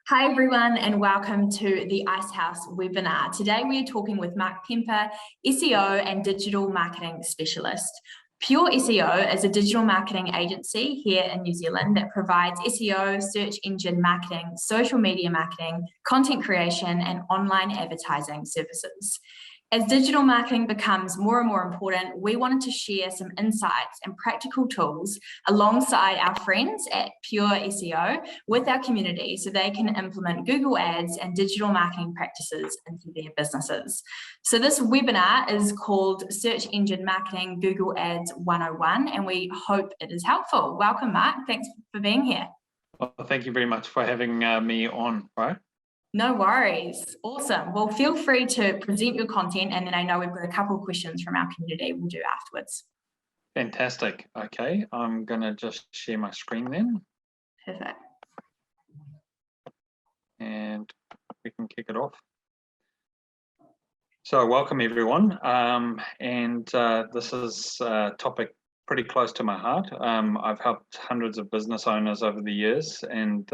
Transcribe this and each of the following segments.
Hi everyone and welcome to the Icehouse webinar. Today we are talking with Marc Pember, SEO and digital marketing specialist. Pure SEO is a digital marketing agency here in New Zealand that provides SEO, search engine marketing, social media marketing, content creation and online advertising services. As digital marketing becomes more and more important, we wanted to share some insights and practical tools alongside our friends at Pure SEO with our community so they can implement Google Ads and digital marketing practices into their businesses. So this webinar is called Search Engine Marketing Google Ads 101 and we hope it is helpful. Welcome, Marc. Thanks for being here. Well, thank you very much for having me on, right? No worries. Awesome. Well, feel free to present your content and then I know we've got a couple of questions from our community we'll do afterwards. Fantastic. Okay, I'm going to just share my screen then. Perfect. And we can kick it off. So welcome everyone. This is a topic pretty close to my heart. I've helped hundreds of business owners over the years and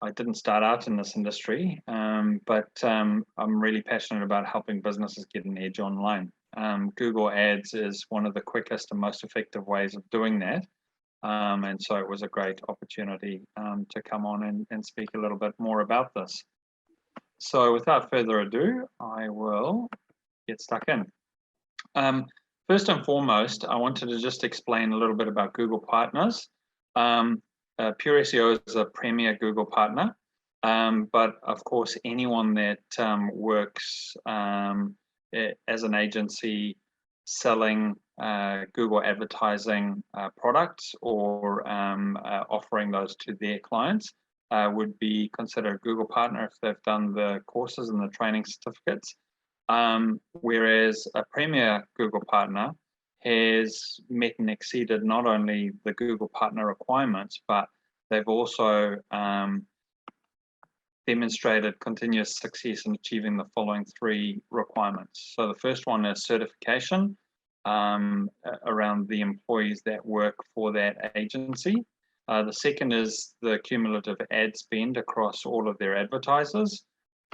I didn't start out in this industry, but I'm really passionate about helping businesses get an edge online. Google Ads is one of the quickest and most effective ways of doing that. And so it was a great opportunity to come on and speak a little bit more about this. So without further ado, I will get stuck in. First and foremost, I wanted to just explain a little bit about Google Partners. Pure SEO is a premier Google partner, but of course anyone that works as an agency selling Google advertising products or offering those to their clients would be considered a Google partner if they've done the courses and the training certificates, whereas a premier Google partner has met and exceeded not only the Google partner requirements, but they've also demonstrated continuous success in achieving the following three requirements. So the first one is certification around the employees that work for that agency. The second is the cumulative ad spend across all of their advertisers.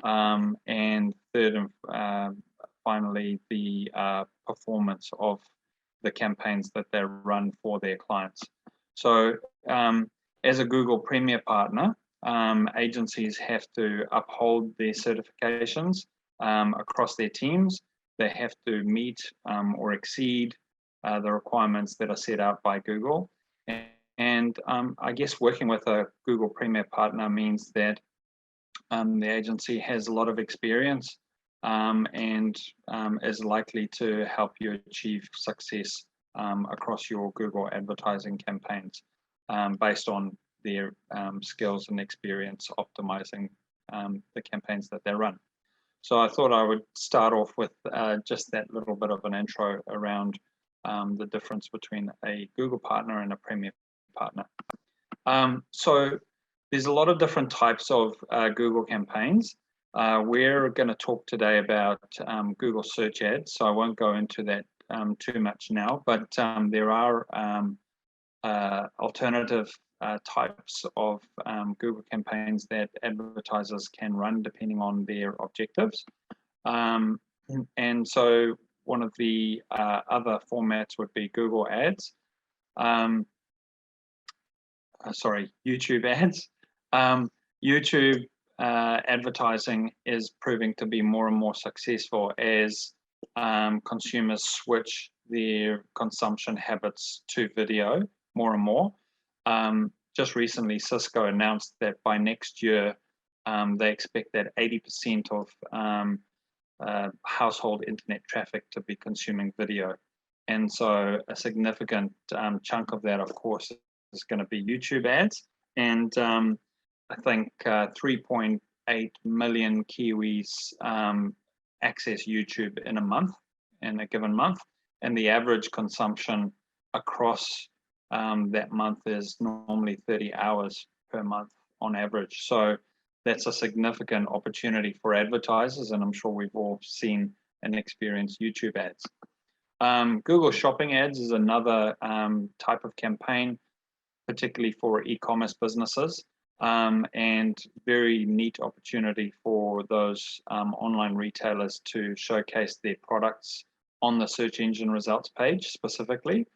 And third and finally, the performance of the campaigns that they run for their clients. So as a Google Premier partner, agencies have to uphold their certifications across their teams. They have to meet or exceed the requirements that are set out by Google. And I guess working with a Google Premier partner means that the agency has a lot of experience and is likely to help you achieve success across your Google advertising campaigns based on their skills and experience optimizing the campaigns that they run. So I thought I would start off with just that little bit of an intro around the difference between a Google partner and a Premier partner. So there's a lot of different types of Google campaigns. We're going to talk today about Google search ads, so I won't go into that too much now, but there are alternative types of Google campaigns that advertisers can run depending on their objectives. And so one of the other formats would be Google Ads. YouTube ads. YouTube advertising is proving to be more and more successful as consumers switch their consumption habits to video more and more. Just recently, Cisco announced that by next year, they expect that 80% of household internet traffic to be consuming video. And so a significant chunk of that, of course, is going to be YouTube ads. And I think 3.8 million Kiwis access YouTube in a given month. And the average consumption across that month is normally 30 hours per month on average. So that's a significant opportunity for advertisers, and I'm sure we've all seen and experienced YouTube ads. Google Shopping ads is another type of campaign, particularly for e-commerce businesses. and very neat opportunity for those online retailers to showcase their products on the search engine results page specifically.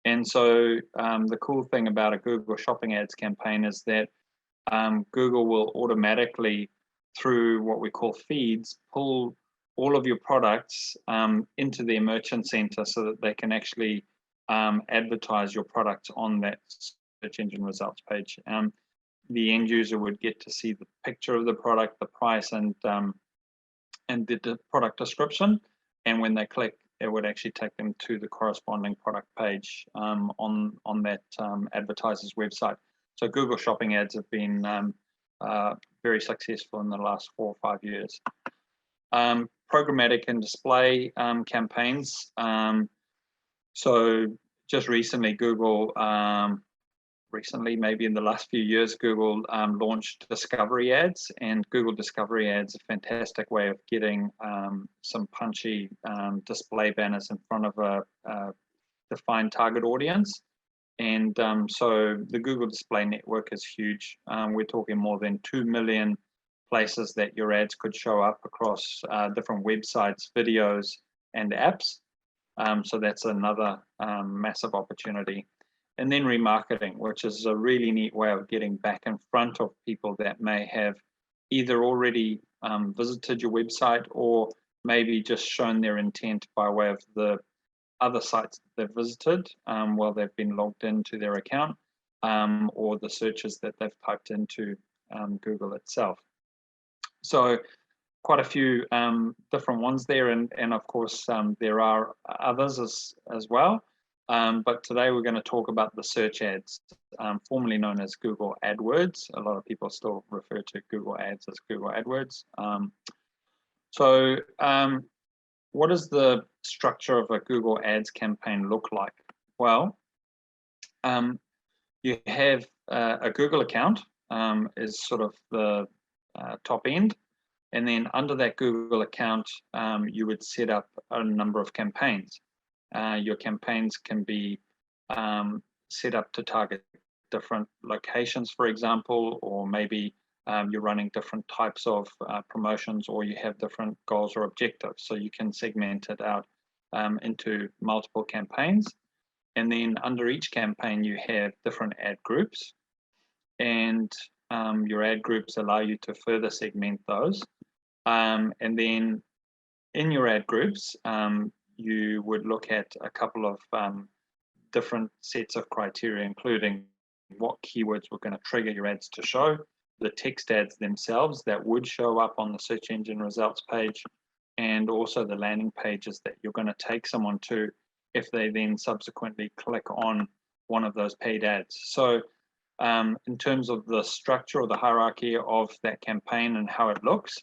And so the cool thing about a Google Shopping Ads campaign is that Google will automatically, through what we call feeds, pull all of your products into their merchant center so that they can actually advertise your product on that search engine results page. The end user would get to see the picture of the product, the price, and the product description. And when they click, it would actually take them to the corresponding product page on that advertiser's website. So Google Shopping Ads have been very successful in the last 4 or 5 years. Programmatic and display campaigns. So just recently, Google, maybe in the last few years, Google launched Discovery Ads, and Google Discovery Ads a fantastic way of getting some punchy display banners in front of a defined target audience. And so the Google Display Network is huge. We're talking more than 2 million places that your ads could show up across different websites, videos, and apps. So that's another massive opportunity. And then remarketing, which is a really neat way of getting back in front of people that may have either already visited your website or maybe just shown their intent by way of the other sites they've visited while they've been logged into their account, or the searches that they've typed into Google itself. So quite a few different ones there, and of course there are others as well. But today we're going to talk about the search ads, formerly known as Google AdWords. A lot of people still refer to Google Ads as Google AdWords. So what does the structure of a Google Ads campaign look like? Well, you have a Google account is sort of the top end. And then under that Google account, you would set up a number of campaigns. Your campaigns can be set up to target different locations, for example, or maybe you're running different types of promotions, or you have different goals or objectives. So you can segment it out into multiple campaigns. And then under each campaign, you have different ad groups. And your ad groups allow you to further segment those. And then in your ad groups, you would look at a couple of different sets of criteria, including what keywords were going to trigger your ads to show, the text ads themselves that would show up on the search engine results page, and also the landing pages that you're going to take someone to if they then subsequently click on one of those paid ads. So in terms of the structure or the hierarchy of that campaign and how it looks,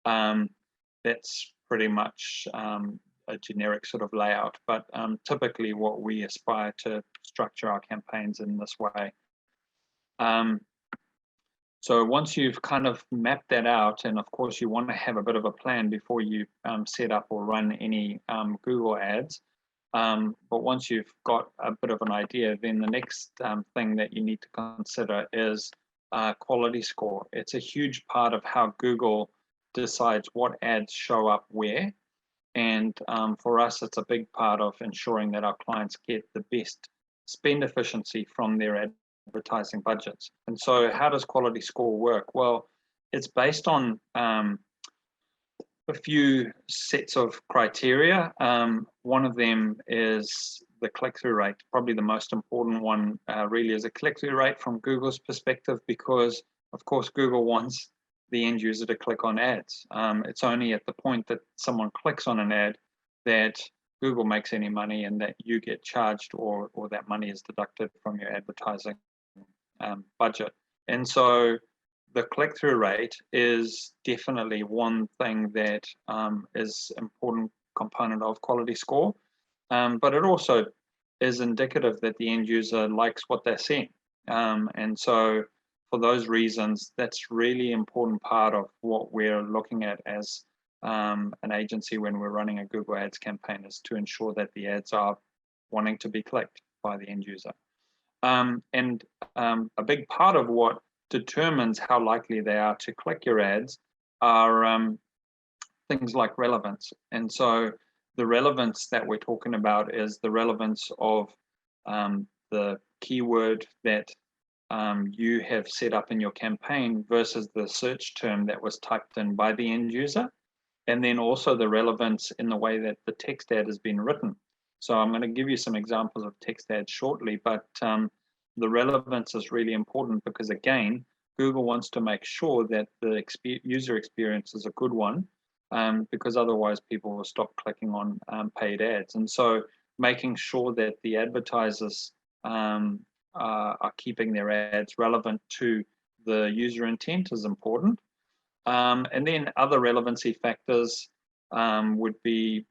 that's pretty much a generic sort of layout, but typically what we aspire to structure our campaigns in this way. So once you've kind of mapped that out, and of course you want to have a bit of a plan before you set up or run any Google ads, but once you've got a bit of an idea, then the next thing that you need to consider is quality score. It's a huge part of how Google decides what ads show up where. And for us, it's a big part of ensuring that our clients get the best spend efficiency from their advertising budgets. And so how does quality score work? Well, it's based on a few sets of criteria. One of them is the click-through rate. Probably the most important one really is a click-through rate from Google's perspective, because of course Google wants the end user to click on ads. It's only at the point that someone clicks on an ad that Google makes any money and that you get charged, or that money is deducted from your advertising budget. And so the click-through rate is definitely one thing that is an important component of quality score, but it also is indicative that the end user likes what they're seeing. And so for those reasons, that's really important part of what we're looking at as an agency when we're running a Google Ads campaign, is to ensure that the ads are wanting to be clicked by the end user. And a big part of what determines how likely they are to click your ads are things like relevance. And so the relevance that we're talking about is the relevance of the keyword that you have set up in your campaign versus the search term that was typed in by the end user. And then also the relevance in the way that the text ad has been written. So I'm going to give you some examples of text ads shortly, but the relevance is really important because, again, Google wants to make sure that the user experience is a good one, because otherwise people will stop clicking on paid ads. And so making sure that the advertisers are keeping their ads relevant to the user intent is important. And then other relevancy factors would be,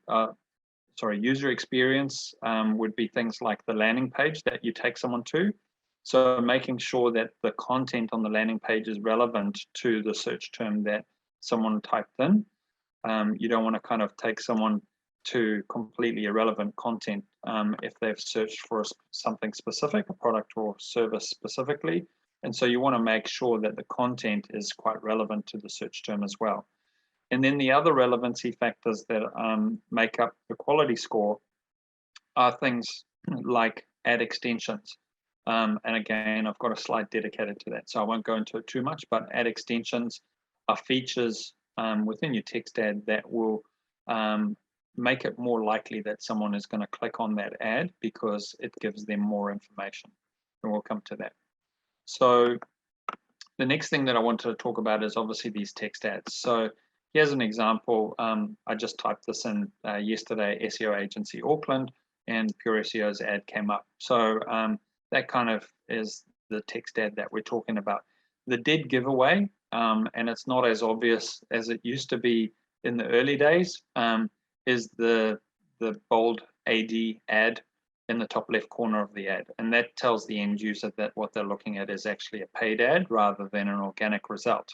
user experience would be things like the landing page that you take someone to. So making sure that the content on the landing page is relevant to the search term that someone typed in. You don't want to kind of take someone to completely irrelevant content if they've searched for something specific, a product or service specifically. And so you want to make sure that the content is quite relevant to the search term as well. And then the other relevancy factors that make up the quality score are things like ad extensions. And again, I've got a slide dedicated to that, so I won't go into it too much, but ad extensions are features within your text ad that will make it more likely that someone is going to click on that ad because it gives them more information. And we'll come to that. So the next thing that I wanted to talk about is obviously these text ads. So here's an example. I just typed this in yesterday, SEO agency Auckland, and Pure SEO's ad came up. So that kind of is the text ad that we're talking about. The dead giveaway, and it's not as obvious as it used to be in the early days, is the bold AD ad in the top left corner of the ad. And that tells the end user that what they're looking at is actually a paid ad rather than an organic result.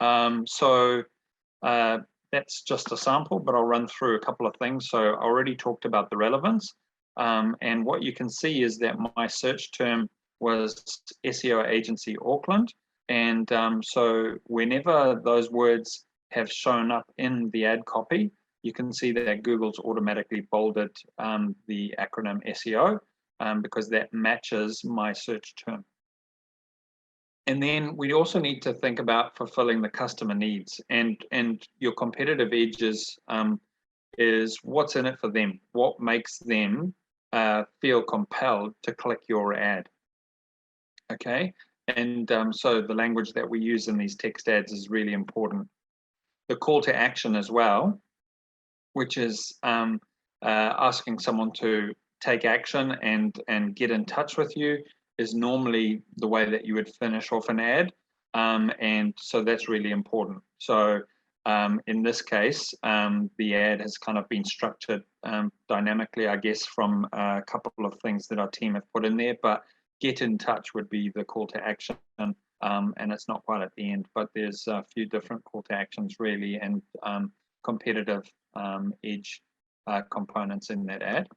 So that's just a sample, but I'll run through a couple of things. So I already talked about the relevance. And what you can see is that my search term was SEO agency Auckland. And so whenever those words have shown up in the ad copy, you can see that Google's automatically bolded the acronym SEO because that matches my search term. And then we also need to think about fulfilling the customer needs, and your competitive edges is what's in it for them, what makes them feel compelled to click your ad. Okay, and so the language that we use in these text ads is really important. The call to action as well, which is asking someone to take action and get in touch with you, is normally the way that you would finish off an ad. And so that's really important. So in this case, the ad has kind of been structured dynamically, I guess, from a couple of things that our team have put in there, but get in touch would be the call to action. And it's not quite at the end, but there's a few different call to actions really, and competitive edge components in that ad.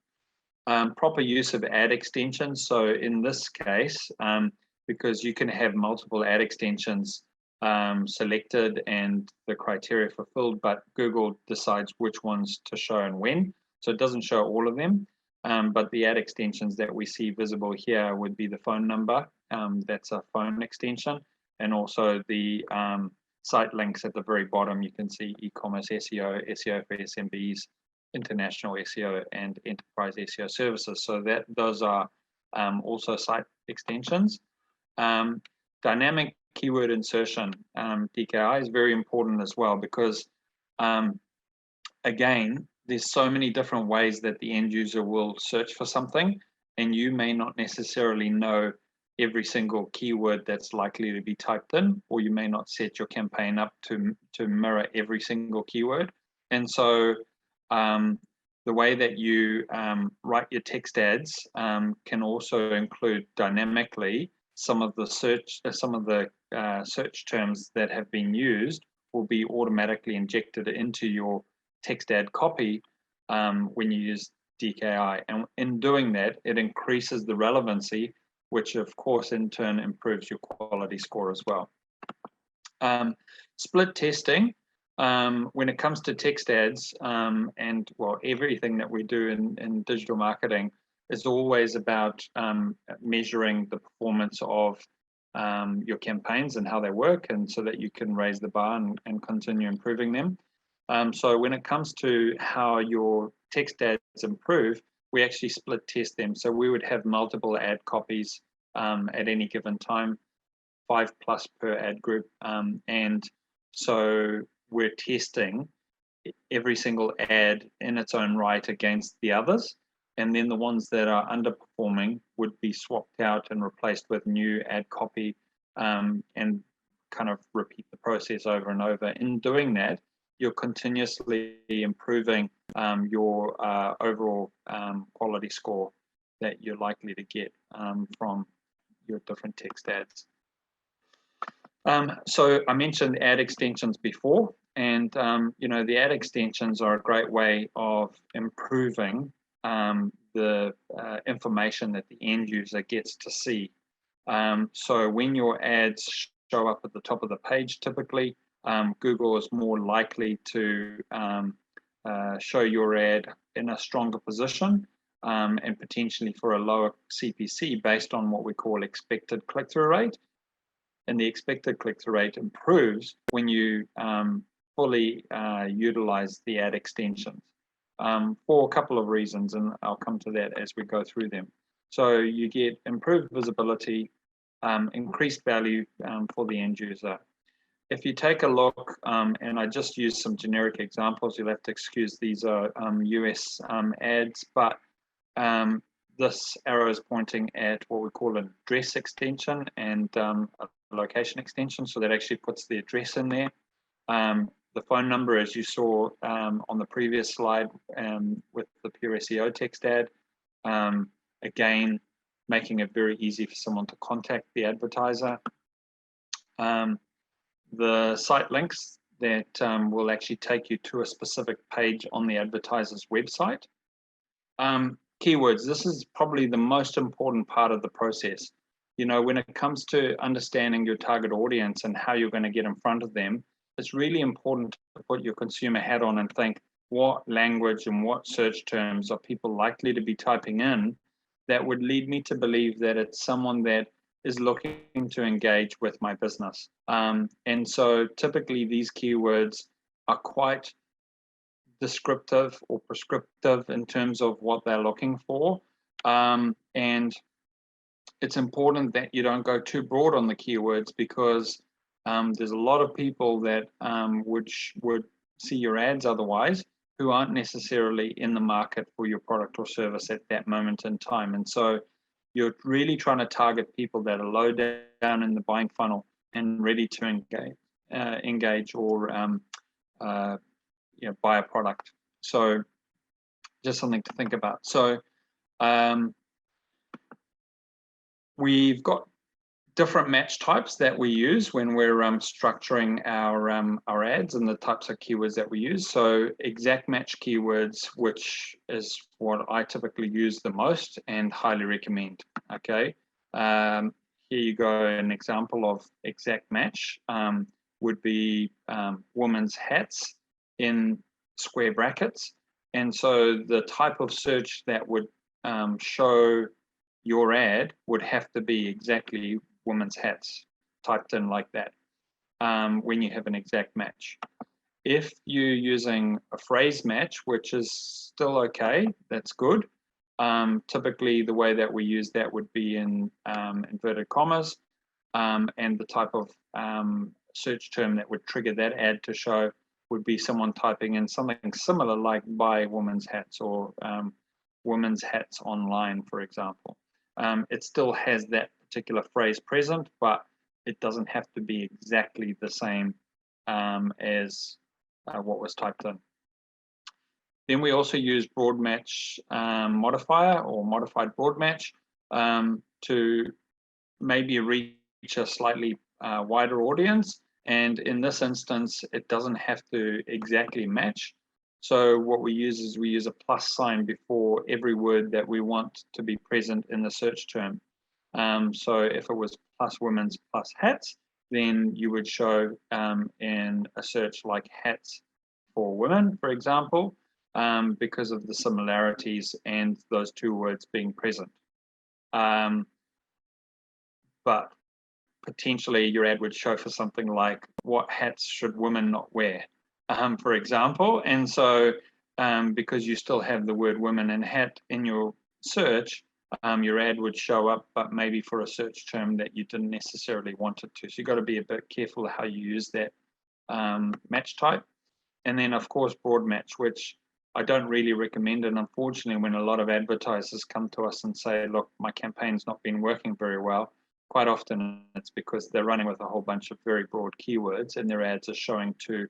Proper use of ad extensions. So in this case, because you can have multiple ad extensions selected and the criteria fulfilled, but Google decides which ones to show and when. So it doesn't show all of them, but the ad extensions that we see visible here would be the phone number. That's a phone extension, and also the site links at the very bottom. You can see e-commerce SEO, SEO for SMBs, international SEO, and enterprise SEO services. So that those are also site extensions. Dynamic keyword insertion, DKI, is very important as well, because again, there's so many different ways that the end user will search for something, and you may not necessarily know every single keyword that's likely to be typed in, or you may not set your campaign up to mirror every single keyword. And so the way that you write your text ads can also include dynamically some of the search terms that have been used will be automatically injected into your text ad copy when you use DKI. And in doing that, it increases the relevancy which of course in turn improves your quality score as well. Split testing, when it comes to text ads, and well, everything that we do in digital marketing is always about measuring the performance of your campaigns and how they work, and so that you can raise the bar and continue improving them. So when it comes to how your text ads improve, we actually split test them. So we would have multiple ad copies at any given time, 5+ per ad group, and so we're testing every single ad in its own right against the others, and then the ones that are underperforming would be swapped out and replaced with new ad copy, and kind of repeat the process over and over. In doing that, you're continuously improving your overall quality score that you're likely to get from your different text ads. So I mentioned ad extensions before, and the ad extensions are a great way of improving the information that the end user gets to see. So when your ads show up at the top of the page, typically Google is more likely to show your ad in a stronger position, and potentially for a lower CPC based on what we call expected click-through rate. And the expected click-through rate improves when you fully utilize the ad extensions for a couple of reasons, and I'll come to that as we go through them. So you get improved visibility, increased value for the end user. If you take a look, and I just use some generic examples, you'll have to excuse these are US ads, but this arrow is pointing at what we call an address extension and a location extension, so that actually puts the address in there. The phone number, as you saw on the previous slide with the pure SEO text ad, again, making it very easy for someone to contact the advertiser. The site links that will actually take you to a specific page on the advertiser's website. Keywords, this is probably the most important part of the process. When it comes to understanding your target audience and how you're going to get in front of them, it's really important to put your consumer hat on and think, what language and what search terms are people likely to be typing in that would lead me to believe that it's someone that is looking to engage with my business. And so typically these keywords are quite descriptive or prescriptive in terms of what they're looking for. And it's important that you don't go too broad on the keywords, because there's a lot of people that would see your ads otherwise who aren't necessarily in the market for your product or service at that moment in time. And so you're really trying to target people that are low down in the buying funnel and ready to engage or buy a product. So just something to think about. So we've got different match types that we use when we're structuring our ads, and the types of keywords that we use. So exact match keywords, which is what I typically use the most and highly recommend. Okay, here you go. An example of exact match would be women's hats in square brackets, and so the type of search that would show your ad would have to be exactly women's hats typed in like that when you have an exact match. If you're using a phrase match, which is still okay, that's good. Typically the way that we use that would be in inverted commas, and the type of search term that would trigger that ad to show would be someone typing in something similar like buy women's hats or women's hats online, for example. It still has that particular phrase present, but it doesn't have to be exactly the same as what was typed in. Then we also use broad match modifier or modified broad match to maybe reach a slightly wider audience. And in this instance, it doesn't have to exactly match. So what we use is we use a plus sign before every word that we want to be present in the search term. So if it was plus women's plus hats, then you would show in a search like hats for women, for example, because of the similarities and those two words being present. But potentially your ad would show for something like what hats should women not wear, for example. And so because you still have the word women and hat in your search, your ad would show up, but maybe for a search term that you didn't necessarily want it to. So you've got to be a bit careful how you use that match type. And then of course, broad match, which I don't really recommend. And unfortunately, when a lot of advertisers come to us and say, look, my campaign's not been working very well, quite often it's because they're running with a whole bunch of very broad keywords and their ads are showing to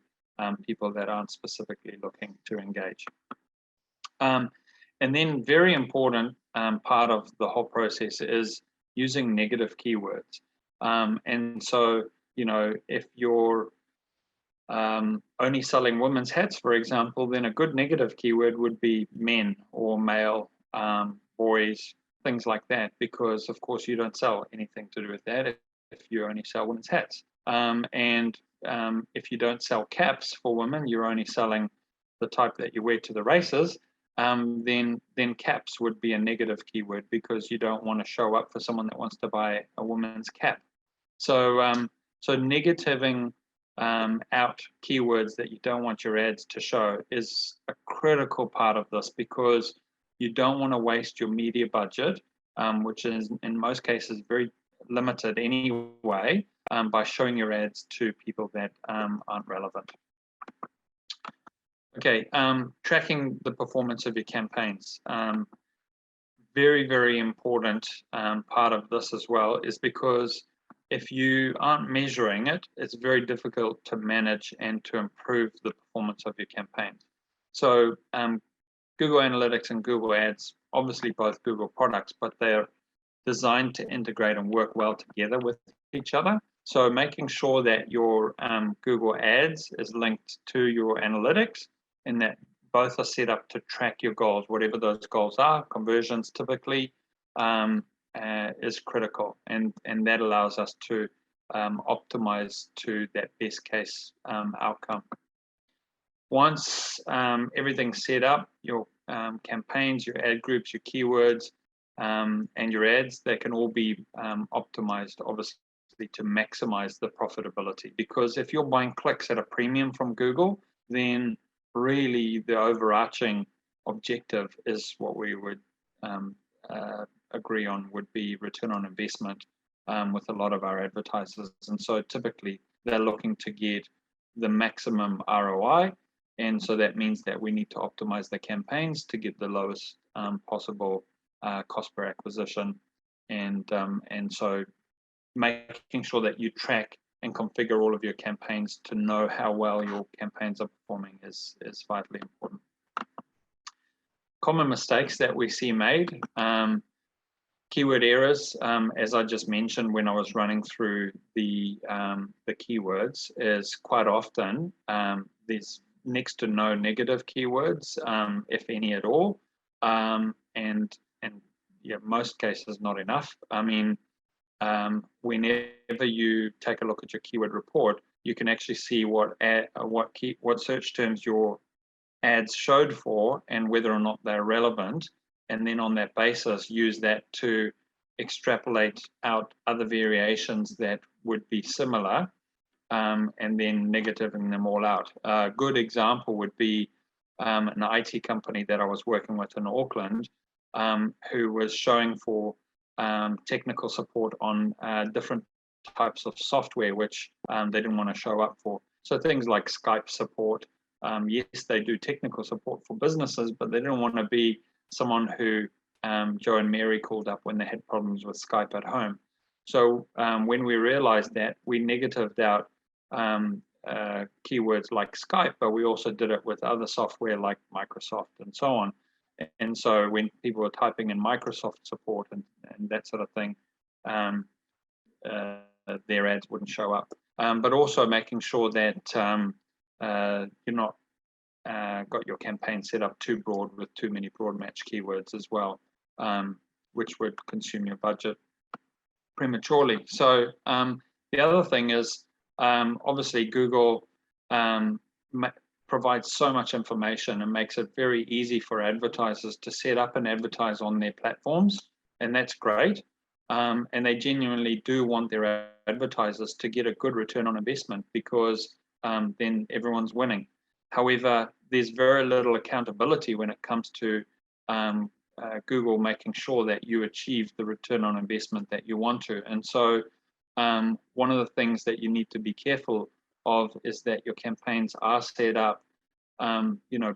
people that aren't specifically looking to engage. And then very important part of the whole process is using negative keywords. And so, you know, if you're only selling women's hats, for example, then a good negative keyword would be men or male, boys, things like that, because of course you don't sell anything to do with that if you only sell women's hats. And if you don't sell caps for women, you're only selling the type that you wear to the races, then caps would be a negative keyword because you don't want to show up for someone that wants to buy a woman's cap. So so negativing out keywords that you don't want your ads to show is a critical part of this, because you don't want to waste your media budget, which is in most cases very limited anyway, by showing your ads to people that aren't relevant. Okay, tracking the performance of your campaigns. Very, very important part of this as well, is because if you aren't measuring it, it's very difficult to manage and to improve the performance of your campaigns. So Google Analytics and Google Ads, obviously both Google products, but they're designed to integrate and work well together with each other. So making sure that your Google Ads is linked to your analytics and that both are set up to track your goals, whatever those goals are, conversions typically, is critical. And that allows us to optimize to that best case outcome. Once everything's set up, your campaigns, your ad groups, your keywords, and your ads, they can all be optimized, obviously, to maximize the profitability. Because if you're buying clicks at a premium from Google, then really the overarching objective is what we would agree on would be return on investment with a lot of our advertisers. And so typically they're looking to get the maximum ROI. And so that means that we need to optimize the campaigns to get the lowest possible cost per acquisition. And so making sure that you track and configure all of your campaigns to know how well your campaigns are performing is vitally important. Common mistakes that we see made. Keyword errors, as I just mentioned when I was running through the keywords, is quite often there's next to no negative keywords, if any at all, and yeah, most cases not enough. I mean, whenever you take a look at your keyword report, you can actually see what search terms your ads showed for and whether or not they're relevant, and then on that basis use that to extrapolate out other variations that would be similar, and then negativing them all out. A good example would be an IT company that I was working with in Auckland, who was showing for technical support on different types of software, which they didn't want to show up for. So things like Skype support. Yes, they do technical support for businesses, but they didn't want to be someone who Joe and Mary called up when they had problems with Skype at home. So when we realized that, we negatived out keywords like Skype, but we also did it with other software like Microsoft and so on. And so when people were typing in Microsoft support and that sort of thing, their ads wouldn't show up. But also making sure that you're not got your campaign set up too broad with too many broad match keywords as well, which would consume your budget. prematurely. So the other thing is, obviously Google provides so much information and makes it very easy for advertisers to set up and advertise on their platforms, and that's great. And they genuinely do want their advertisers to get a good return on investment, because then everyone's winning. However, there's very little accountability when it comes to Google making sure that you achieve the return on investment that you want to. And so one of the things that you need to be careful of is that your campaigns are set up,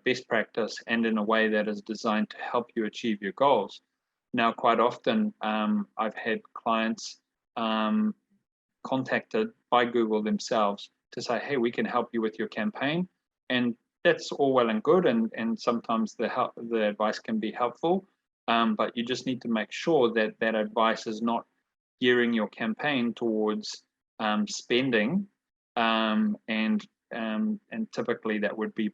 best practice and in a way that is designed to help you achieve your goals. Now, quite often, I've had clients contacted by Google themselves to say, hey, we can help you with your campaign. And that's all well and good, and sometimes the advice can be helpful, but you just need to make sure that that advice is not gearing your campaign towards spending, and typically that would be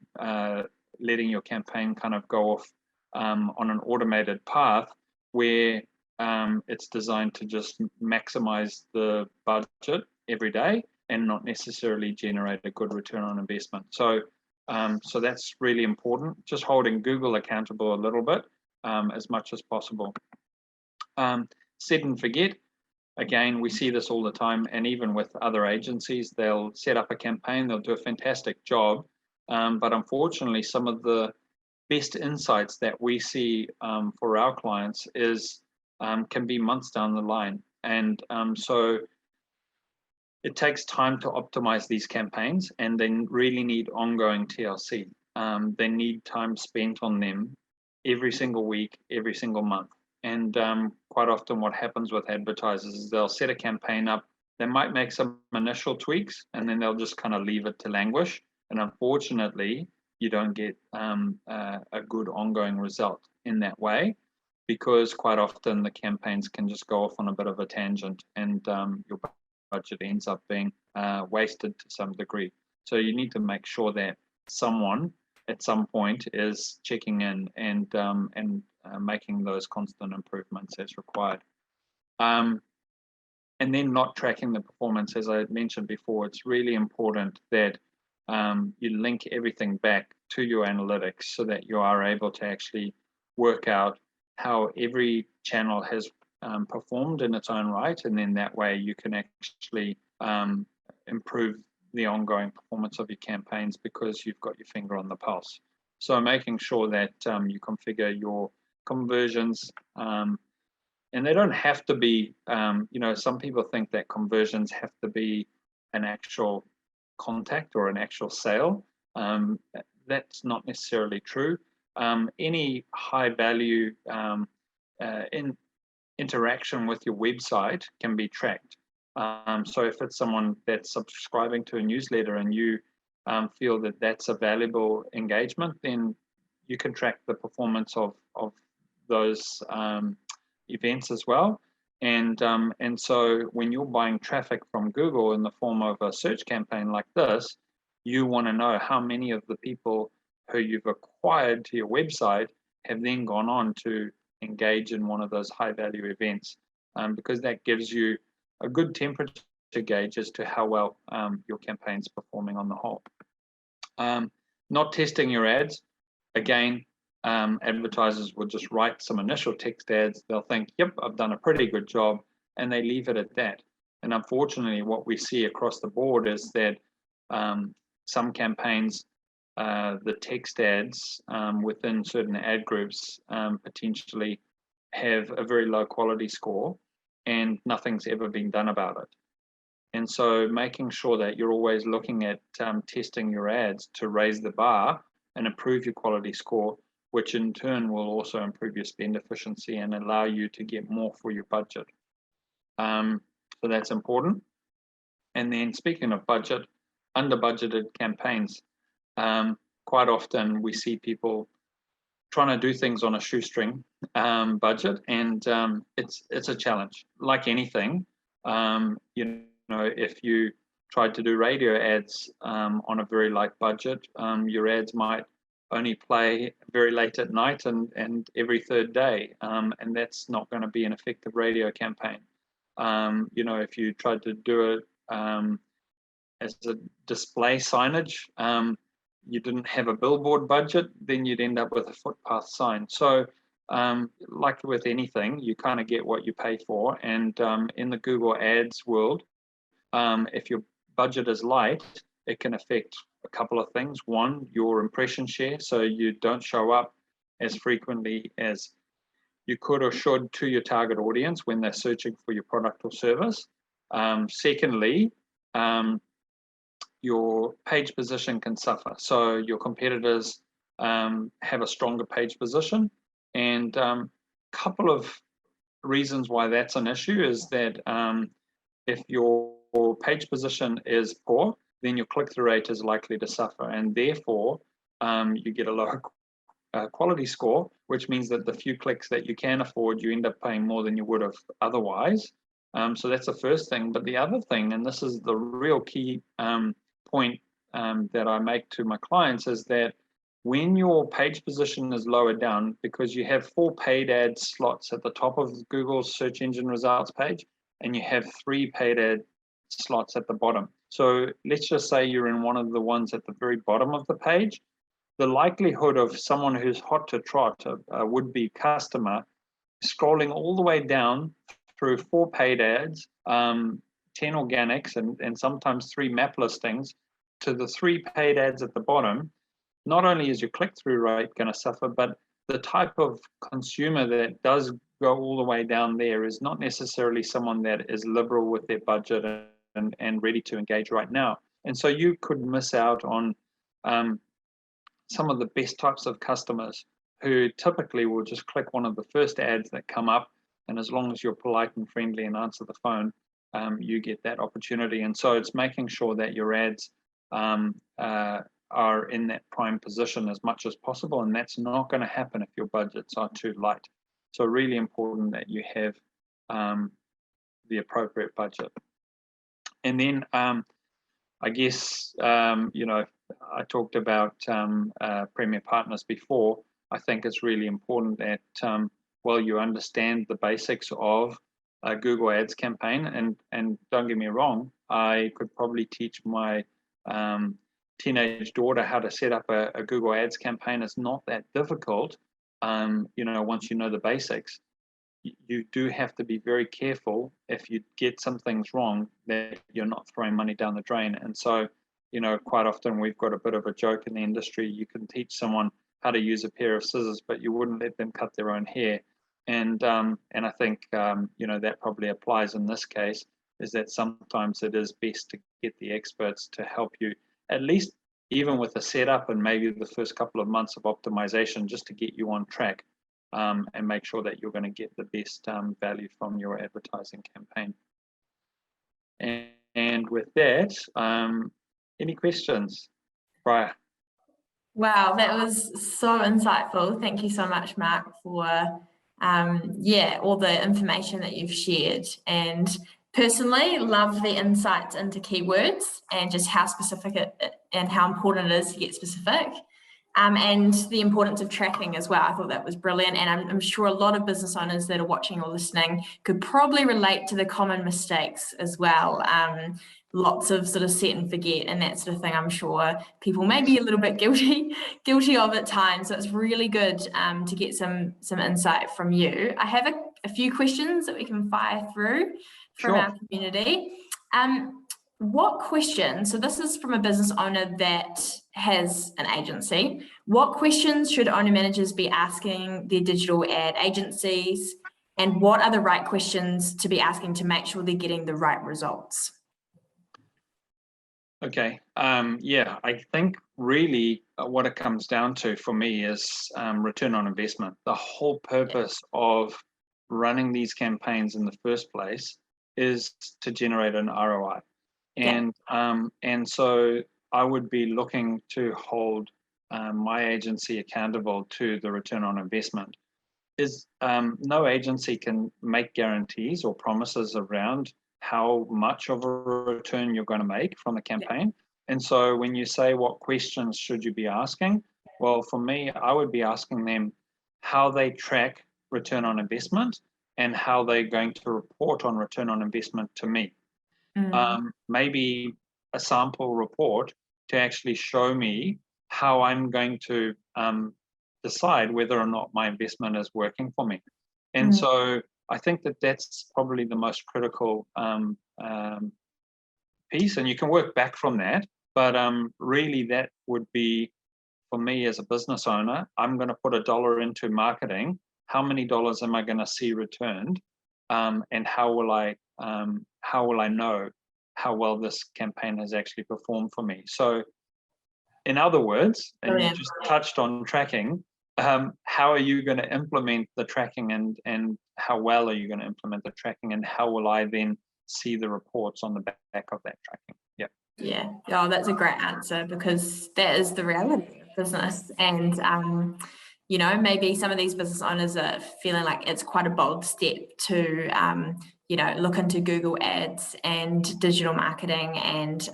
letting your campaign kind of go off on an automated path where it's designed to just maximize the budget every day and not necessarily generate a good return on investment. So that's really important, just holding Google accountable a little bit as much as possible. Set and forget. Again, we see this all the time, and even with other agencies, they'll set up a campaign, they'll do a fantastic job, but unfortunately, some of the best insights that we see for our clients can be months down the line, and so it takes time to optimize these campaigns, and they really need ongoing TLC. They need time spent on them every single week, every single month. And quite often what happens with advertisers is they'll set a campaign up, they might make some initial tweaks, and then they'll just kind of leave it to languish. And unfortunately, you don't get a good ongoing result in that way, because quite often the campaigns can just go off on a bit of a tangent, and your budget ends up being wasted to some degree. So you need to make sure that someone at some point is checking in and making those constant improvements as required. And then not tracking the performance. As I mentioned before, it's really important that you link everything back to your analytics so that you are able to actually work out how every channel has performed in its own right, and then that way you can actually improve the ongoing performance of your campaigns because you've got your finger on the pulse. So making sure that you configure your conversions, and they don't have to be, some people think that conversions have to be an actual contact or an actual sale. That's not necessarily true. Any high value interaction with your website can be tracked. So if it's someone that's subscribing to a newsletter and you feel that that's a valuable engagement, then you can track the performance of those events as well. And so when you're buying traffic from Google in the form of a search campaign like this, you want to know how many of the people who you've acquired to your website have then gone on to engage in one of those high value events, because that gives you a good temperature gauge as to how well your campaign's performing on the whole. Not testing your ads. Again, advertisers will just write some initial text ads. They'll think, yep, I've done a pretty good job, and they leave it at that. And unfortunately, what we see across the board is that some campaigns, the text ads within certain ad groups potentially have a very low quality score, and nothing's ever been done about it. And so making sure that you're always looking at testing your ads to raise the bar and improve your quality score, which in turn will also improve your spend efficiency and allow you to get more for your budget. So that's important. And then speaking of budget, under budgeted campaigns, quite often we see people trying to do things on a shoestring budget, and it's a challenge. Like anything, if you tried to do radio ads on a very light budget, your ads might only play very late at night and every third day, and that's not going to be an effective radio campaign. If you tried to do it as a display signage, you didn't have a billboard budget, then you'd end up with a footpath sign. So like with anything, you kind of get what you pay for. And in the Google Ads world, if your budget is light, it can affect a couple of things. One, your impression share, so you don't show up as frequently as you could or should to your target audience when they're searching for your product or service. Secondly, your page position can suffer. So your competitors have a stronger page position. And a couple of reasons why that's an issue is that if your page position is poor, then your click-through rate is likely to suffer. And therefore, you get a lower quality score, which means that the few clicks that you can afford, you end up paying more than you would have otherwise. So that's the first thing. But the other thing, and this is the real key point that I make to my clients, is that when your page position is lower down, because you have 4 paid ad slots at the top of Google's search engine results page, and you have 3 paid ad slots at the bottom. So let's just say you're in one of the ones at the very bottom of the page. The likelihood of someone who's hot to trot, a would-be customer, scrolling all the way down through 4 paid ads, 10 organics, and sometimes 3 map listings to the 3 paid ads at the bottom, not only is your click-through rate going to suffer, but the type of consumer that does go all the way down there is not necessarily someone that is liberal with their budget and ready to engage right now. And so you could miss out on some of the best types of customers who typically will just click one of the first ads that come up. And as long as you're polite and friendly and answer the phone, you get that opportunity. And so it's making sure that your ads are in that prime position as much as possible. And that's not going to happen if your budgets are too light. So really important that you have the appropriate budget. And then I guess, I talked about Premier Partners before. I think it's really important that you understand the basics of a Google Ads campaign. And don't get me wrong, I could probably teach my teenage daughter how to set up a Google Ads campaign. It's not that difficult, once you know the basics. You do have to be very careful if you get some things wrong that you're not throwing money down the drain. And so, quite often we've got a bit of a joke in the industry. You can teach someone how to use a pair of scissors, but you wouldn't let them cut their own hair. And I think, that probably applies in this case, is that sometimes it is best to get the experts to help you, at least even with the setup and maybe the first couple of months of optimization, just to get you on track. And make sure that you're going to get the best value from your advertising campaign. And with that, any questions, Brian? Wow, that was so insightful. Thank you so much, Marc, for all the information that you've shared. And personally, love the insights into keywords and just how specific and how important it is to get specific. And the importance of tracking as well. I thought that was brilliant. And I'm sure a lot of business owners that are watching or listening could probably relate to the common mistakes as well. Lots of sort of set and forget and that sort of thing. I'm sure people may be a little bit guilty of at times. So it's really good to get some insight from you. I have a few questions that we can fire through from our community. What questions, so this is from a business owner that has an agency, what questions should owner managers be asking their digital ad agencies, and what are the right questions to be asking to make sure they're getting the right results? Okay, I think really what it comes down to for me is return on investment. The whole purpose of running these campaigns in the first place is to generate an ROI. And so I would be looking to hold my agency accountable to the return on investment. No agency can make guarantees or promises around how much of a return you're going to make from the campaign. And so when you say what questions should you be asking, well, for me, I would be asking them how they track return on investment and how they're going to report on return on investment to me. Maybe a sample report to actually show me how I'm going to decide whether or not my investment is working for me. And so I think that that's probably the most critical piece, and you can work back from that. But really, that would be, for me as a business owner, I'm going to put $1 into marketing. How many dollars am I going to see returned, and how will I know how well this campaign has actually performed for me? So, in other words, and you just touched on tracking. How are you going to implement the tracking, and how well are you going to implement the tracking, and how will I then see the reports on the back of that tracking? Yeah. Oh, that's a great answer, because that is the reality of business. And you know, maybe some of these business owners are feeling like it's quite a bold step to you know, look into Google Ads and digital marketing and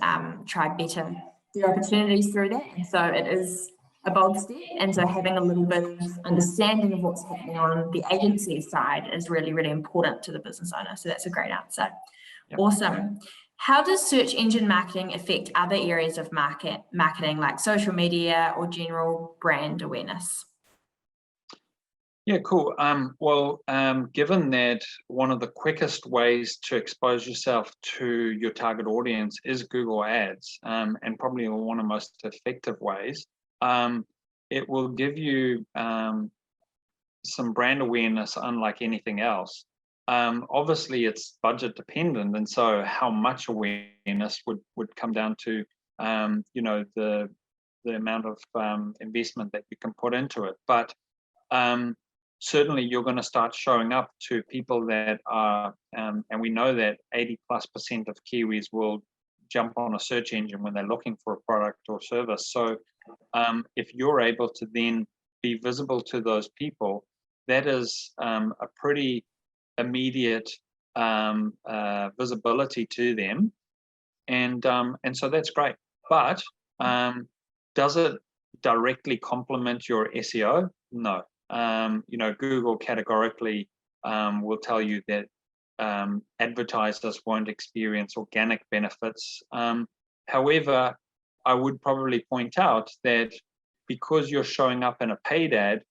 try better the opportunities through that. And so it is a bold step, and so having a little bit of understanding of what's happening on the agency side is really, really important to the business owner. So that's a great answer. Awesome. How does search engine marketing affect other areas of marketing like social media or general brand awareness? Yeah, cool. Given that one of the quickest ways to expose yourself to your target audience is Google Ads, and probably one of the most effective ways, it will give you some brand awareness unlike anything else. Obviously, it's budget dependent, and so how much awareness would come down to you know, the amount of investment that you can put into it. But certainly you're going to start showing up to people that are, and we know that 80+% of Kiwis will jump on a search engine when they're looking for a product or service. So if you're able to then be visible to those people, that is a pretty immediate visibility to them. And so that's great. But does it directly complement your SEO? No. You know, Google categorically will tell you that advertisers won't experience organic benefits. However, I would probably point out that because you're showing up in a paid ad,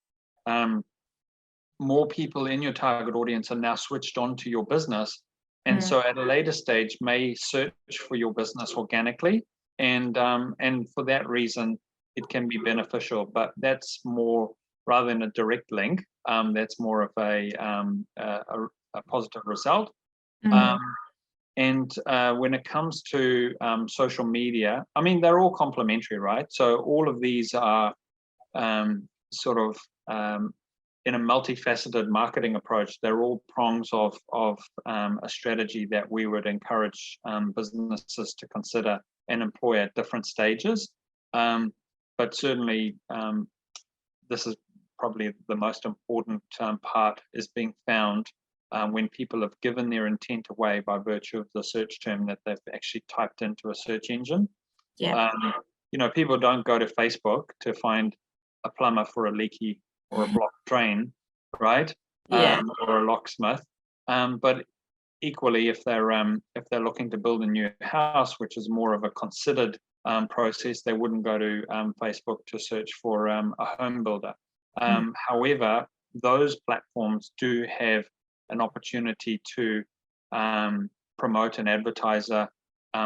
more people in your target audience are now switched on to your business. And so at a later stage may search for your business organically. And for that reason, it can be beneficial, but that's more, rather than a direct link, that's more of a positive result. And when it comes to social media, I mean, they're all complementary, right? So all of these are sort of in a multifaceted marketing approach. They're all prongs of a strategy that we would encourage businesses to consider and employ at different stages. But certainly, this is probably the most important part, is being found when people have given their intent away by virtue of the search term that they've actually typed into a search engine. You know, people don't go to Facebook to find a plumber for a leaky or a blocked drain, right? Or a locksmith. But equally, if they're looking to build a new house, which is more of a considered process, they wouldn't go to Facebook to search for a home builder. However, those platforms do have an opportunity to promote an advertiser,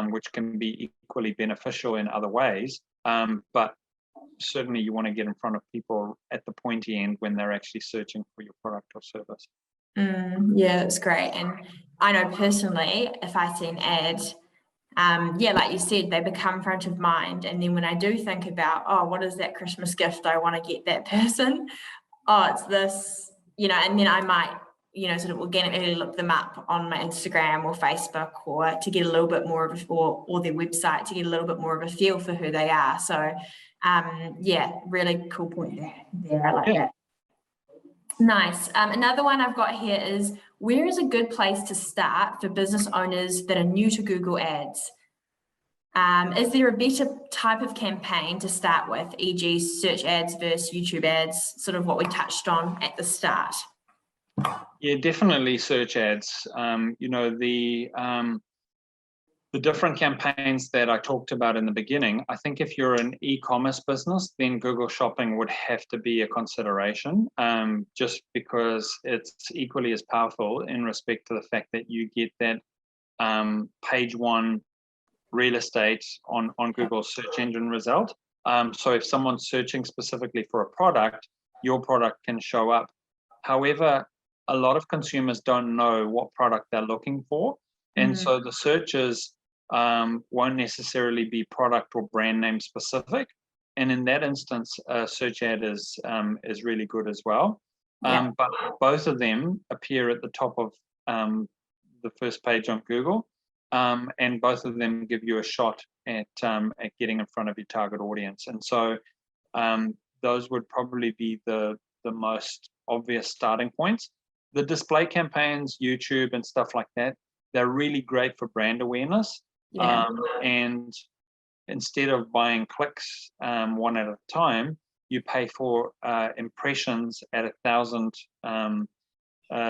which can be equally beneficial in other ways. But certainly you want to get in front of people at the pointy end when they're actually searching for your product or service. Yeah, that's great. And I know personally, if I see an ad, like you said, they become front of mind. And then when I do think about, oh, what is that Christmas gift I want to get that person? Oh, it's this, you know, and then I might, you know, sort of organically look them up on my Instagram or Facebook, or to get a little bit more of or their website, to get a little bit more of a feel for who they are. So really cool point there. I like that. Nice. Another one I've got here is, where is a good place to start for business owners that are new to Google Ads? Is there a better type of campaign to start with, e.g. search ads versus YouTube ads, sort of what we touched on at the start? Yeah, definitely search ads. The different campaigns that I talked about in the beginning, I think if you're an e-commerce business, then Google Shopping would have to be a consideration, just because it's equally as powerful in respect to the fact that you get that page one real estate on Google's search engine result. So if someone's searching specifically for a product, your product can show up. However, a lot of consumers don't know what product they're looking for. And so the searches won't necessarily be product or brand name specific. And in that instance, a search ad is really good as well. But both of them appear at the top of the first page on Google. And both of them give you a shot at getting in front of your target audience. And so those would probably be the most obvious starting points. The display campaigns, YouTube and stuff like that, they're really great for brand awareness. And instead of buying clicks one at a time, you pay for impressions at 1,000.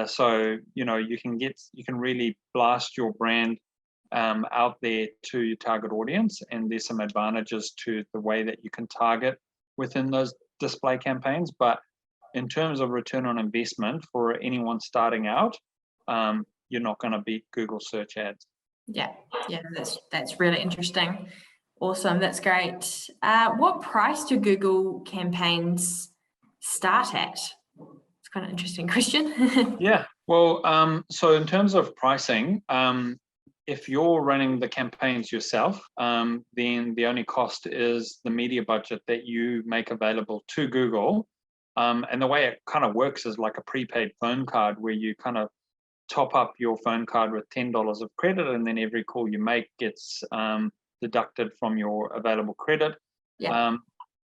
So you can really blast your brand out there to your target audience, and there's some advantages to the way that you can target within those display campaigns. But in terms of return on investment for anyone starting out, you're not going to beat Google search ads. Yeah, that's really interesting. Awesome, that's great. What price do Google campaigns start at? It's kind of an interesting question. Yeah, well, so in terms of pricing, if you're running the campaigns yourself, then the only cost is the media budget that you make available to Google. And the way it kind of works is like a prepaid phone card, where you kind of top up your phone card with $10 of credit, and then every call you make gets deducted from your available credit.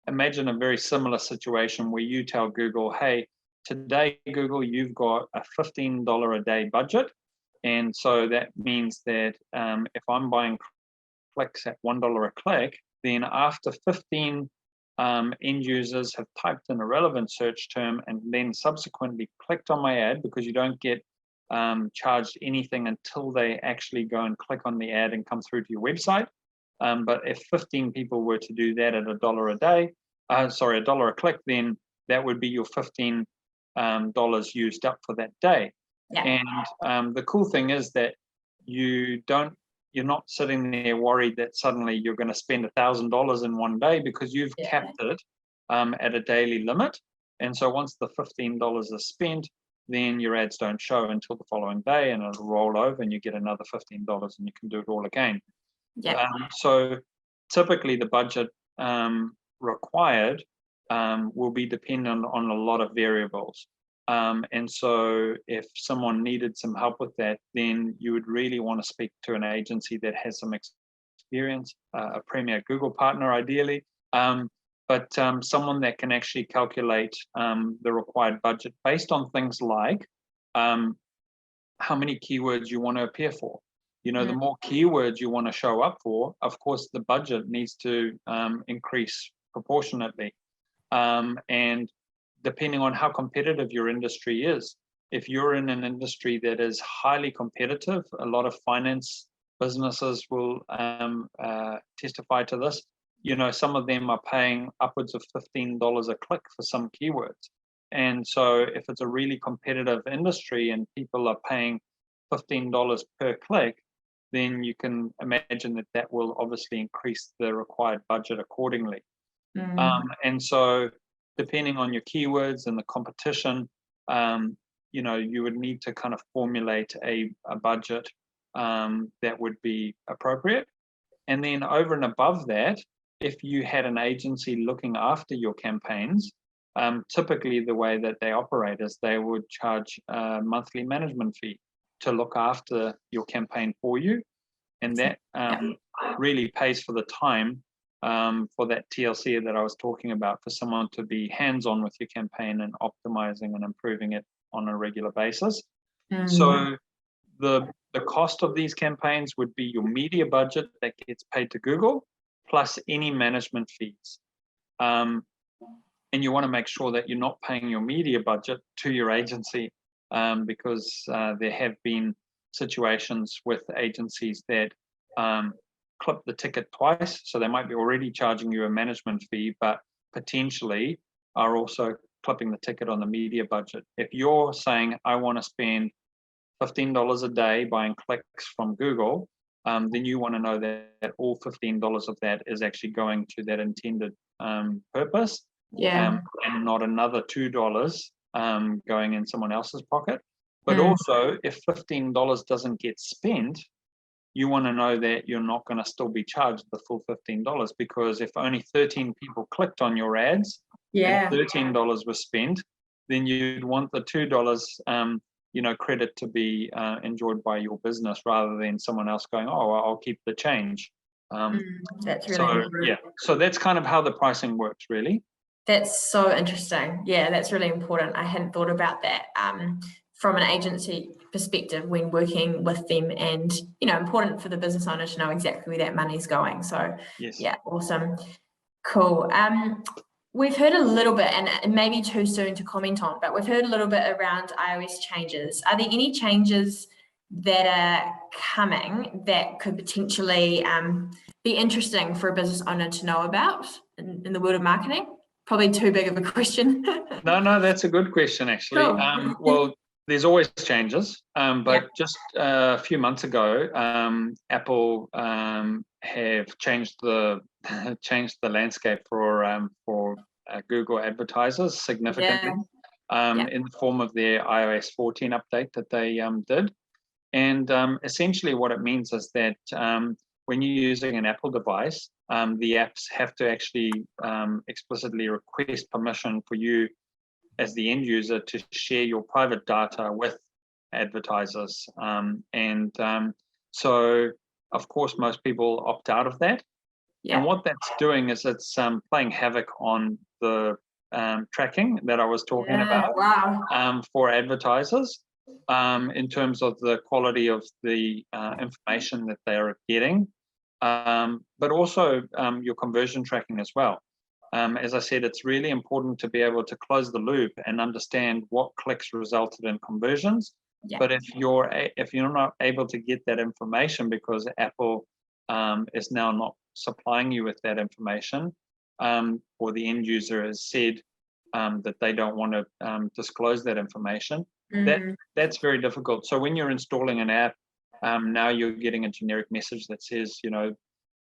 Imagine a very similar situation where you tell Google, hey, today, Google, you've got a $15 a day budget. And so that means that if I'm buying clicks at $1 a click, then after 15 end users have typed in a relevant search term and then subsequently clicked on my ad, because you don't get charged anything until they actually go and click on the ad and come through to your website. But if 15 people were to do that at $1 a day, $1 a click, then that would be your $15 used up for that day. And the cool thing is that you're not sitting there worried that suddenly you're going to spend $1,000 in one day, because you've capped it at a daily limit. And so once the $15 is spent, then your ads don't show until the following day, and it'll roll over and you get another $15 and you can do it all again. So typically the budget required will be dependent on a lot of variables. And so if someone needed some help with that, then you would really want to speak to an agency that has some experience, a premier Google partner ideally, but someone that can actually calculate the required budget based on things like how many keywords you want to appear for. The more keywords you want to show up for, of course, the budget needs to increase proportionately. And depending on how competitive your industry is, if you're in an industry that is highly competitive, a lot of finance businesses will testify to this. Some of them are paying upwards of $15 a click for some keywords. And so if it's a really competitive industry and people are paying $15 per click, then you can imagine that that will obviously increase the required budget accordingly. And so depending on your keywords and the competition, you would need to kind of formulate a budget that would be appropriate. And then over and above that, if you had an agency looking after your campaigns, typically the way that they operate is they would charge a monthly management fee to look after your campaign for you. And that really pays for the time for that TLC that I was talking about, for someone to be hands-on with your campaign and optimizing and improving it on a regular basis. So the cost of these campaigns would be your media budget that gets paid to Google, plus any management fees. And you want to make sure that you're not paying your media budget to your agency. because there have been situations with agencies that clip the ticket twice. So they might be already charging you a management fee, but potentially are also clipping the ticket on the media budget. If you're saying, I want to spend $15 a day buying clicks from Google, then you want to know that all $15 of that is actually going to that intended purpose, and not another $2 going in someone else's pocket. But also, if $15 doesn't get spent, you want to know that you're not going to still be charged the full $15, because if only 13 people clicked on your ads and $13 was spent, then you'd want the $2 credit to be enjoyed by your business, rather than someone else going, oh, I'll keep the change. That's really important. So that's kind of how the pricing works, really. That's so interesting. Yeah, that's really important. I hadn't thought about that from an agency perspective when working with them, and important for the business owner to know exactly where that money's going. So yeah, awesome, cool. We've heard a little bit, and it may be too soon to comment on, but we've heard a little bit around iOS changes. Are there any changes that are coming that could potentially be interesting for a business owner to know about in the world of marketing? Probably too big of a question. No, that's a good question, actually. Cool. Well, there's always changes, but just a few months ago, Apple have changed the landscape for Google advertisers significantly, in the form of their iOS 14 update that they did. And essentially what it means is that when you're using an Apple device, the apps have to actually explicitly request permission for you as the end user to share your private data with advertisers. So, of course, most people opt out of that. And what that's doing is it's playing havoc on the tracking that I was talking about for advertisers, in terms of the quality of the information that they're getting, but also your conversion tracking as well. As I said, it's really important to be able to close the loop and understand what clicks resulted in conversions. But if you're not able to get that information because Apple is now not supplying you with that information, or the end user has said that they don't want to disclose that information, that's very difficult. So when you're installing an app, now you're getting a generic message that says,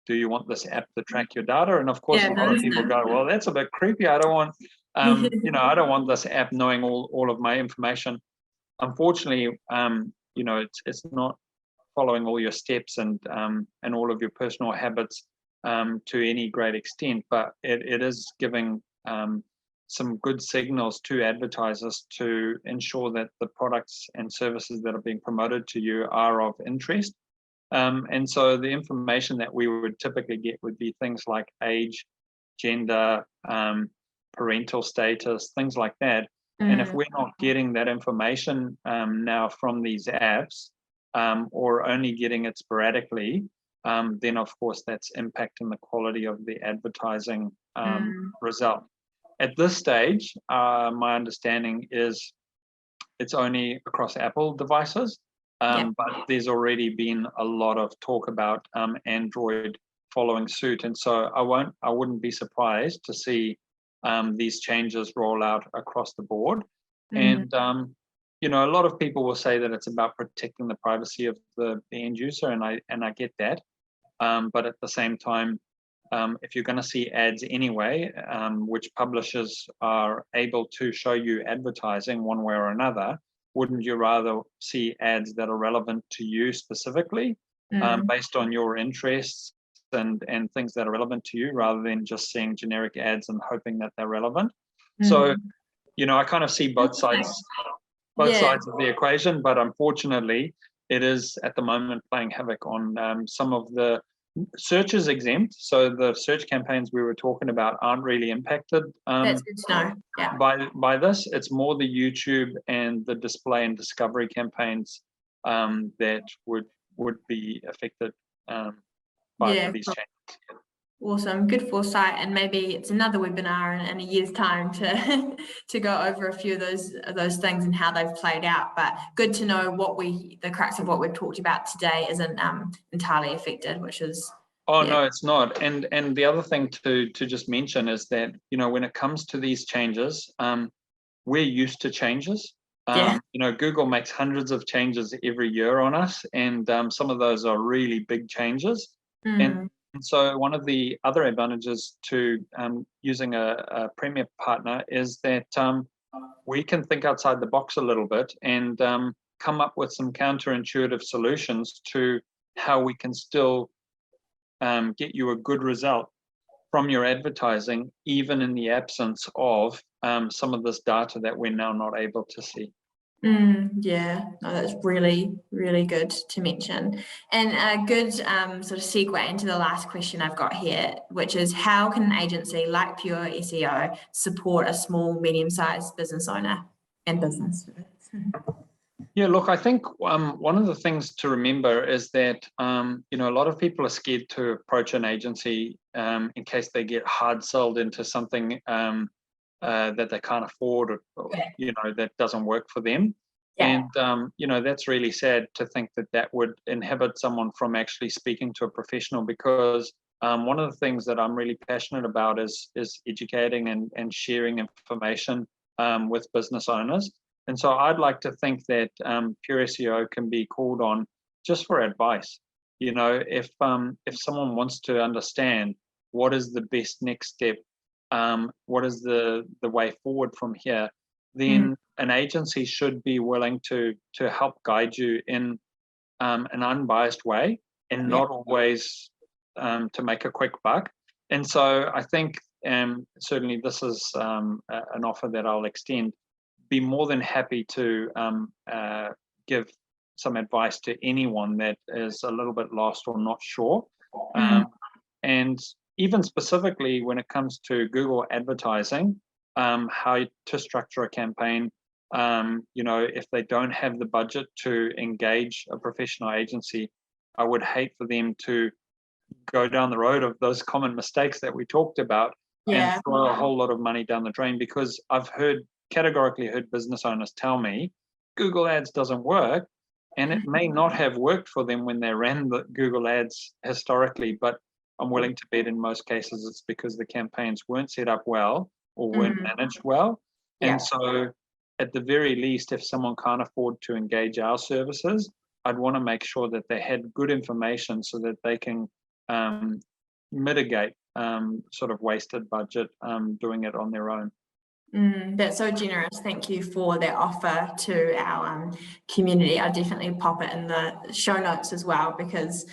do you want this app to track your data? And of course, a lot of people go, well, that's a bit creepy. I don't want, I don't want this app knowing all of my information. Unfortunately, it's not following all your steps and all of your personal habits to any great extent, but it is giving some good signals to advertisers to ensure that the products and services that are being promoted to you are of interest. And so the information that we would typically get would be things like age, gender, parental status, things like that. And if we're not getting that information now from these apps, or only getting it sporadically, then of course that's impacting the quality of the advertising result. At this stage, my understanding is it's only across Apple devices, but there's already been a lot of talk about Android following suit, and so I wouldn't be surprised to see these changes roll out across the board. And a lot of people will say that it's about protecting the privacy of the end user, and I get that. But at the same time, if you're going to see ads anyway, which publishers are able to show you advertising one way or another, wouldn't you rather see ads that are relevant to you specifically, based on your interests and things that are relevant to you, rather than just seeing generic ads and hoping that they're relevant? So, I kind of see both sides of the equation, but unfortunately, it is at the moment playing havoc on some of the search is exempt, so the search campaigns we were talking about aren't really impacted. That's good to know. By this, it's more the YouTube and the display and discovery campaigns that would be affected by these changes. Awesome, good foresight, and maybe it's another webinar in a year's time to to go over a few of those things and how they've played out. But good to know the crux of what we've talked about today isn't entirely affected, which is No, it's not. And the other thing to just mention is that, you know, when it comes to these changes, we're used to changes. You know, Google makes hundreds of changes every year on us, and some of those are really big changes. And so one of the other advantages to using a Premier partner is that we can think outside the box a little bit and come up with some counterintuitive solutions to how we can still get you a good result from your advertising, even in the absence of some of this data that we're now not able to see. Yeah, no, that's really, really good to mention. And a good sort of segue into the last question I've got here, which is how can an agency like Pure SEO support a small, medium-sized business owner and business? Yeah, look, I think one of the things to remember is that, you know, a lot of people are scared to approach an agency in case they get hard sold into something that they can't afford, or you know, that doesn't work for them. And you know, that's really sad to think that that would inhibit someone from actually speaking to a professional, because one of the things that I'm really passionate about is educating and sharing information with business owners. And so I'd like to think that Pure SEO can be called on just for advice. You know, if someone wants to understand what is the best next step, what is the way forward from here, then an agency should be willing to help guide you in an unbiased way, and not always to make a quick buck. And so I think certainly this is an offer that I'll extend. Be more than happy to give some advice to anyone that is a little bit lost or not sure. And even specifically when it comes to Google advertising, how to structure a campaign. You know, if they don't have the budget to engage a professional agency, I would hate for them to go down the road of those common mistakes that we talked about and throw a whole lot of money down the drain. Because I've categorically heard business owners tell me Google ads doesn't work, and it may not have worked for them when they ran the Google ads historically, but I'm willing to bet in most cases it's because the campaigns weren't set up well or weren't managed well. And so at the very least, if someone can't afford to engage our services, I'd want to make sure that they had good information so that they can mitigate sort of wasted budget doing it on their own. That's so generous. Thank you for that offer to our community. I'll definitely pop it in the show notes as well, because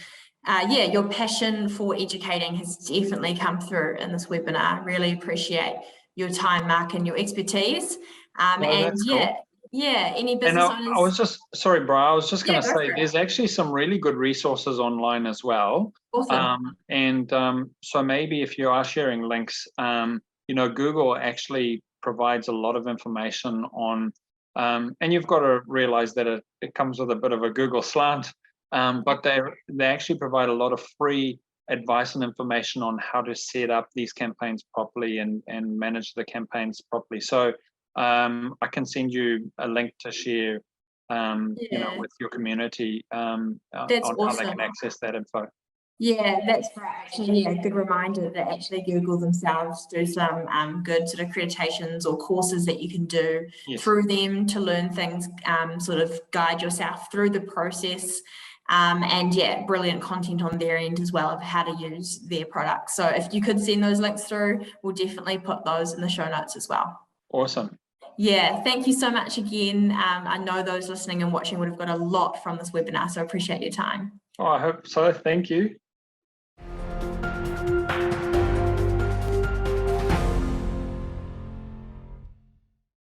your passion for educating has definitely come through in this webinar. Really appreciate your time, Marc, and your expertise. Any business owners? I was just, sorry, Brian, I was just going to say, there's actually some really good resources online as well. Awesome. So maybe if you are sharing links, you know, Google actually provides a lot of information on, and you've got to realize that it comes with a bit of a Google slant, but they actually provide a lot of free advice and information on how to set up these campaigns properly and manage the campaigns properly. So I can send you a link to share, you know, with your community on awesome. How they can access that info. Yeah, that's great. Actually, yeah, good reminder that actually Google themselves do some good sort of accreditations or courses that you can do through them to learn things, sort of guide yourself through the process. And brilliant content on their end as well of how to use their products. So if you could send those links through, we'll definitely put those in the show notes as well. Awesome. Yeah, thank you so much again. I know those listening and watching would have got a lot from this webinar, so I appreciate your time. Oh, I hope so. Thank you.